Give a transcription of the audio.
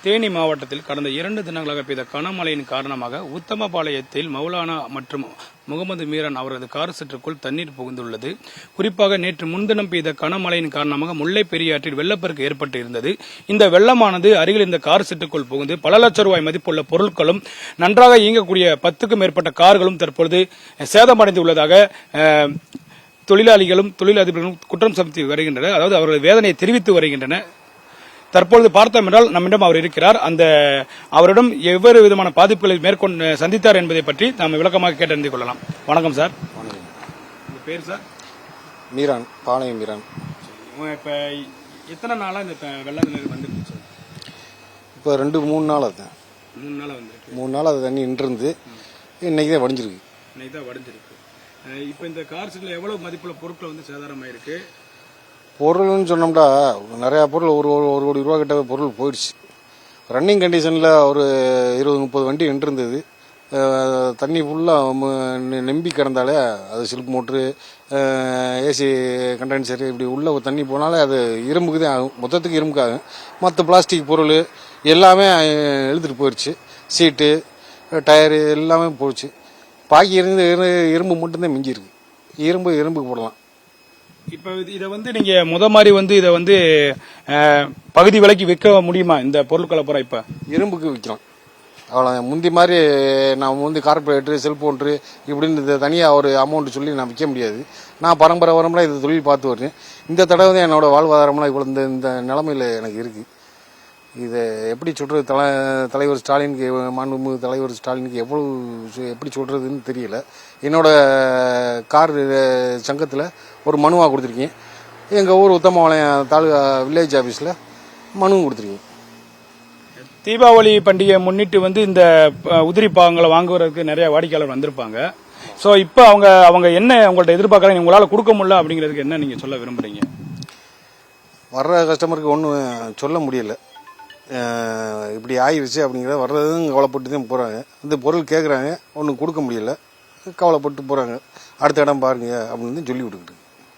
தேனி மாவட்டத்தில் கடந்த 2 தினங்களாக பெய்த கனமழையின் காரணமாக உத்தமபாளையத்தில் மௌலானா மற்றும் முகமது மீரான் அவரது கார் செட்டுக்குள் தண்ணீர் புகுந்துள்ளது. குறிப்பாக நேற்று முன்தினம் பெய்த கனமழையின் காரணமாக முல்லை பெரியாற்றில் வெள்ளப்பெருக்கு ஏற்பட்டு இருந்தது. இந்த வெள்ளமானது அருகில் இந்த கார் செட்டுக்குள் புகுந்து பல லட்சம் ரூபாய் மதிப்புள்ள பொருட்களும் நன்றாக இயங்கக்கூடிய 10க்கும் மேற்பட்ட கார்களும் தற்பொழுது சேதமடைந்துள்ளதாக தொழிலாளிகளும் தொழிலதிபர்களும் குற்றம் சுமத்தி வருகின்றனர். அதாவது அவர்கள் வேதனையை தெரிவித்து வருகின்றனர். தற்பொழுது பார்த்தோம் என்றால் நம்மிடம் அவர் இருக்கிறார். அவரிடம் எவ்வேறு விதமான பாதிப்புகளை மேற்கொண்டு சந்தித்தார் என்பதை பற்றி நாம் விளக்கமாக கேட்டறிந்து கொள்ளலாம். வணக்கம் சார். உங்க பேர் சார்? மீரான், பாளையம் மீரான். இப்ப எத்தனை நாளா இந்த வெள்ள நீர் வந்துருச்சு சார்? இப்போ 2-3 நாள் அது. 3 நாளா வந்துருக்கு. 3 நாள் அது தண்ணி நின்றுருந்து இன்னைக்கு தான் வடிஞ்சிருக்கு. இப்ப இந்த கார் செட்ல எவ்வளவு மதிப்புள்ள பொருட்கள் வந்து சேதாரமாயிருக்கு? பொருள்னு சொன்னோம்னா நிறையா பொருள் ஒரு 1 கோடி ரூபா கிட்ட பொருள் போயிடுச்சு. ரன்னிங் கண்டிஷனில் ஒரு 20-30 வண்டி நின்றுருந்தது. தண்ணி ஃபுல்லாக நம்பி கிடந்தாலே அது சில்க் மோட்ரு, ஏசி கண்டென்சர் இப்படி உள்ள தண்ணி போனாலே அது இரும்புக்கு தான் ஆகும். மொத்தத்துக்கு இரும்புக்கு ஆகும். மற்ற பிளாஸ்டிக் பொருள் எல்லாமே இழுத்துட்டு போயிடுச்சு. சீட்டு, டயரு எல்லாமே போயிடுச்சு. பாக்கி இரும்பு மட்டும்தான் மிஞ்சி இருக்கு. இரும்புக்கு போடலாம். இப்ப இதை வந்து நீங்க மாதிரி வந்து இதை வந்து பகுதி விலைக்கு விற்க முடியுமா? இந்த பொருட்களை பூரா இப்ப இரும்புக்கு விற்கலாம். அவ்வளோ முந்தி மாதிரி நான் வந்து கார்பரேட்டரு, செல்போன்ரு இப்படின்னு தனியாக ஒரு அமௌண்ட் சொல்லி நான் விற்க முடியாது. நான் பரம்பரை இந்த தொழில் பார்த்து வரேன். இந்த தடவை தான் என்னோட வாழ்வாதாரம்லாம் இவ்வளோ இந்த நிலைமையில் எனக்கு இருக்கு. இதை எப்படி சொல்றது? தலைவர் ஸ்டாலினுக்கு, மாண்புமிகு தலைவர் ஸ்டாலினுக்கு எப்படி சொல்றதுன்னு தெரியல. என்னோட கார் சங்கத்தில் ஒரு மனுவாக கொடுத்துருக்கேன். எங்கள் ஊர் உத்தமபாளையம் தாலுகா வில்லேஜ் ஆஃபீஸில் மனுவும் கொடுத்துருக்கேன். தீபாவளி பண்டிகையை முன்னிட்டு வந்து இந்த உதிரி பாகங்களை வாங்குவதற்கு நிறைய வாடிக்கையாளர் வந்திருப்பாங்க. ஸோ இப்போ அவங்க என்ன உங்கள்ட்ட எதிர்பார்க்குறாங்க, உங்களால் கொடுக்க முடியல அப்படிங்கிறதுக்கு என்ன நீங்கள் சொல்ல விரும்புறீங்க? வர்ற கஸ்டமருக்கு ஒன்றும் சொல்ல முடியல. இப்படி ஆயிடுச்சு அப்படிங்கிறத வர்றதும் கவலைப்பட்டு தான் போகிறாங்க. இந்த பொருள் கேட்குறாங்க, ஒன்றும் கொடுக்க முடியல, கவலைப்பட்டு போகிறாங்க. அடுத்த இடம் பாருங்க அப்படின்னு சொல்லி விட்டுக்கிட்டு